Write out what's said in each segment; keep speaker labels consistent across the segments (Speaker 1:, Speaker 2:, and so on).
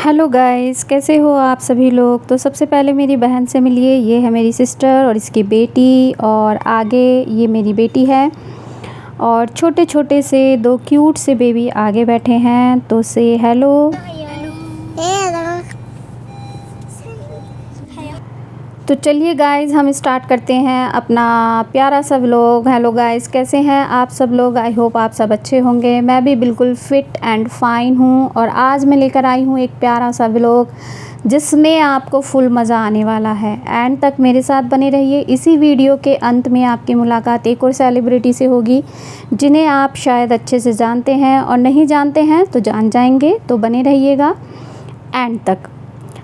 Speaker 1: Hello guys, कैसे हो आप सभी लोग। तो सबसे पहले मेरी बहन से मिलिए। ये है मेरी सिस्टर और इसकी बेटी, और आगे ये मेरी बेटी है, और छोटे छोटे से दो क्यूट से बेबी आगे बैठे हैं। तो से हेलो। तो चलिए गाइस, हम स्टार्ट करते हैं अपना प्यारा सा व्लॉग। हेलो गाइस, कैसे हैं आप सब लोग। आई होप आप सब अच्छे होंगे। मैं भी बिल्कुल फ़िट एंड फाइन हूँ, और आज मैं लेकर आई हूँ एक प्यारा सा व्लॉग जिसमें आपको फुल मज़ा आने वाला है। एंड तक मेरे साथ बने रहिए। इसी वीडियो के अंत में आपकी मुलाकात एक और सेलिब्रिटी से होगी जिन्हें आप शायद अच्छे से जानते हैं, और नहीं जानते हैं तो जान जाएंगे। तो बने रहिएगा एंड तक।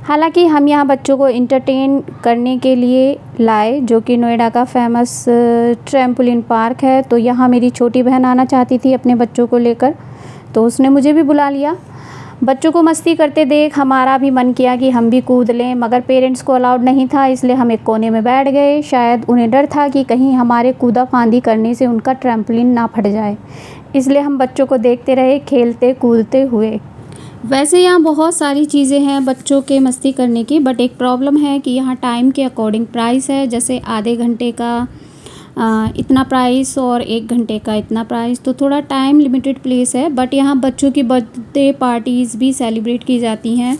Speaker 1: हालांकि हम यहाँ बच्चों को इंटरटेन करने के लिए लाए, जो कि नोएडा का फेमस ट्रैम्पोलिन पार्क है। तो यहाँ मेरी छोटी बहन आना चाहती थी अपने बच्चों को लेकर, तो उसने मुझे भी बुला लिया। बच्चों को मस्ती करते देख हमारा भी मन किया कि हम भी कूद लें, मगर पेरेंट्स को अलाउड नहीं था, इसलिए हम एक कोने में बैठ गए। शायद उन्हें डर था कि कहीं हमारे कूदा फांदी करने से उनका ट्रैम्पोलिन ना फट जाए, इसलिए हम बच्चों को देखते रहे खेलते कूदते हुए। वैसे यहाँ बहुत सारी चीज़ें हैं बच्चों के मस्ती करने की, बट एक प्रॉब्लम है कि यहाँ टाइम के अकॉर्डिंग प्राइस है। जैसे आधे घंटे का इतना प्राइस और 1 घंटे का इतना प्राइस, तो थोड़ा टाइम लिमिटेड प्लेस है। बट यहाँ बच्चों की बर्थडे पार्टीज़ भी सेलिब्रेट की जाती हैं,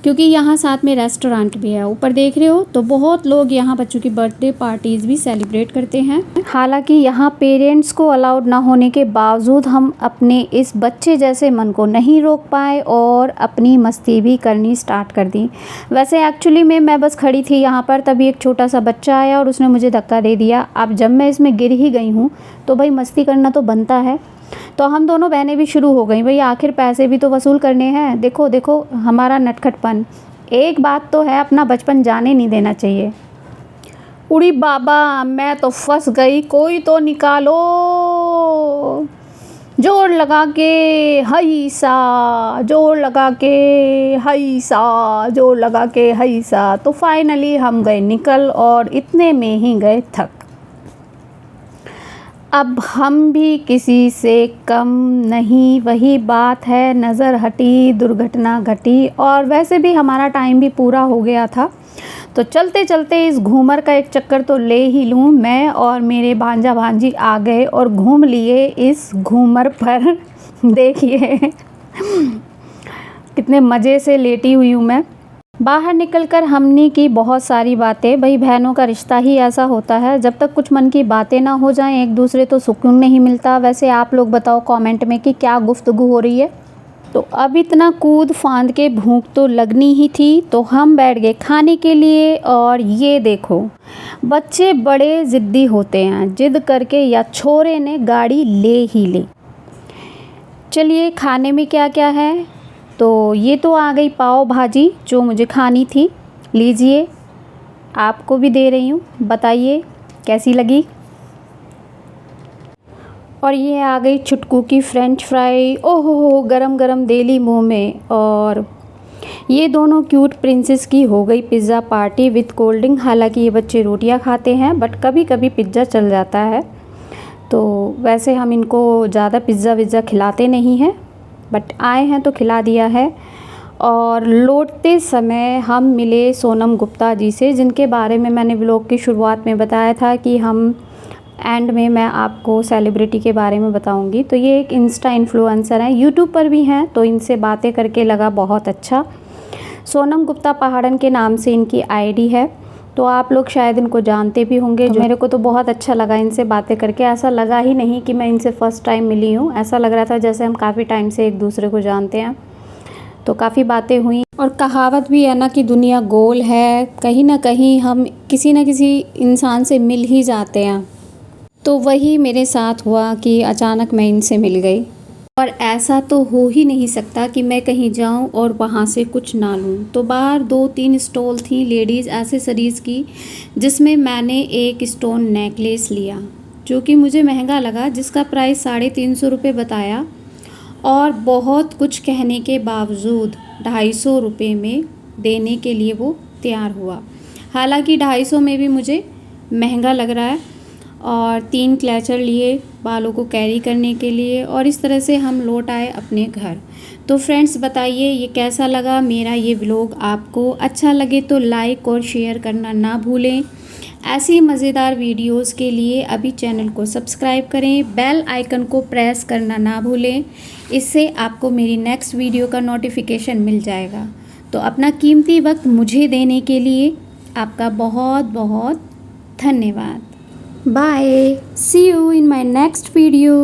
Speaker 1: क्योंकि यहाँ साथ में रेस्टोरेंट भी है। ऊपर देख रहे हो, तो बहुत लोग यहाँ बच्चों की बर्थडे पार्टीज़ भी सेलिब्रेट करते हैं। हालांकि यहाँ पेरेंट्स को अलाउड ना होने के बावजूद हम अपने इस बच्चे जैसे मन को नहीं रोक पाए और अपनी मस्ती भी करनी स्टार्ट कर दी। वैसे एक्चुअली में मैं बस खड़ी थी यहाँ पर, तभी एक छोटा सा बच्चा आया और उसने मुझे धक्का दे दिया। अब जब मैं इसमें गिर ही गई हूँ तो भाई मस्ती करना तो बनता है। तो हम दोनों बहनें भी शुरू हो गई, भाई आखिर पैसे भी तो वसूल करने हैं। देखो देखो हमारा नटखटपन। एक बात तो है, अपना बचपन जाने नहीं देना चाहिए। उड़ी बाबा, मैं तो फंस गई, कोई तो निकालो। जोर लगा के हई सा, जोर लगा के हई सा, जोर लगा के हई सा। तो फाइनली हम गए निकल, और इतने में ही गए थक। अब हम भी किसी से कम नहीं, वही बात है, नज़र हटी दुर्घटना घटी। और वैसे भी हमारा टाइम भी पूरा हो गया था, तो चलते चलते इस घूमर का एक चक्कर तो ले ही लूँ। मैं और मेरे भांजा भांजी आ गए और घूम लिए इस घूमर पर। देखिए कितने मज़े से लेटी हुई हूँ मैं। बाहर निकलकर हमने की बहुत सारी बातें। भाई बहनों का रिश्ता ही ऐसा होता है, जब तक कुछ मन की बातें ना हो जाएं एक दूसरे तो सुकून नहीं मिलता। वैसे आप लोग बताओ कमेंट में कि क्या गुफ्तगू हो रही है। तो अब इतना कूद फांद के भूख तो लगनी ही थी, तो हम बैठ गए खाने के लिए। और ये देखो, बच्चे बड़े ज़िद्दी होते हैं, जिद करके या छोरे ने गाड़ी ले ही ली। चलिए खाने में क्या क्या है। तो ये तो आ गई पाव भाजी, जो मुझे खानी थी। लीजिए, आपको भी दे रही हूँ, बताइए कैसी लगी। और ये आ गई छुटकू की फ्रेंच फ्राई। ओहो, गरम गरम दे ली मुँह में। और ये दोनों क्यूट प्रिंसेस की हो गई pizza party with cold drink. हालांकि ये बच्चे रोटियां खाते हैं, बट कभी कभी पिज़्ज़ा चल जाता है। तो वैसे हम इनको ज़्यादा पिज़्ज़ा विज़्ज़ा खिलाते नहीं हैं, बट आए हैं तो खिला दिया है। और लौटते समय हम मिले सोनम गुप्ता जी से, जिनके बारे में मैंने व्लॉग की शुरुआत में बताया था कि हम एंड में मैं आपको सेलिब्रिटी के बारे में बताऊंगी। तो ये एक इंस्टा इन्फ्लुएंसर हैं, यूट्यूब पर भी हैं, तो इनसे बातें करके लगा बहुत अच्छा। सोनम गुप्ता पहाड़न के नाम से इनकी आईडी है, तो आप लोग शायद इनको जानते भी होंगे। तो मेरे को तो बहुत अच्छा लगा इनसे बातें करके। ऐसा लगा ही नहीं कि मैं इनसे फ़र्स्ट टाइम मिली हूँ, ऐसा लग रहा था जैसे हम काफ़ी टाइम से एक दूसरे को जानते हैं। तो काफ़ी बातें हुई, और कहावत भी है ना कि दुनिया गोल है, कहीं ना कहीं हम किसी न किसी इंसान से मिल ही जाते हैं। तो वही मेरे साथ हुआ कि अचानक मैं इनसे मिल गई। और ऐसा तो हो ही नहीं सकता कि मैं कहीं जाऊं और वहां से कुछ ना लूं। तो बाहर 2-3 स्टॉल थी लेडीज़ एसेसरीज़ की, जिसमें मैंने एक स्टोन नेकलेस लिया, जो कि मुझे महंगा लगा, जिसका प्राइस 350 रुपये बताया। और बहुत कुछ कहने के बावजूद 250 रुपये में देने के लिए वो तैयार हुआ। हालांकि 250 में भी मुझे महंगा लग रहा है। और 3 क्लचर लिए बालों को कैरी करने के लिए, और इस तरह से हम लौट आए अपने घर। तो फ्रेंड्स बताइए ये कैसा लगा मेरा ये व्लॉग। आपको अच्छा लगे तो लाइक और शेयर करना ना भूलें। ऐसी मज़ेदार वीडियोस के लिए अभी चैनल को सब्सक्राइब करें, बेल आइकन को प्रेस करना ना भूलें। इससे आपको मेरी नेक्स्ट वीडियो का नोटिफिकेशन मिल जाएगा। तो अपना कीमती वक्त मुझे देने के लिए आपका बहुत बहुत धन्यवाद। Bye, see you in my next video.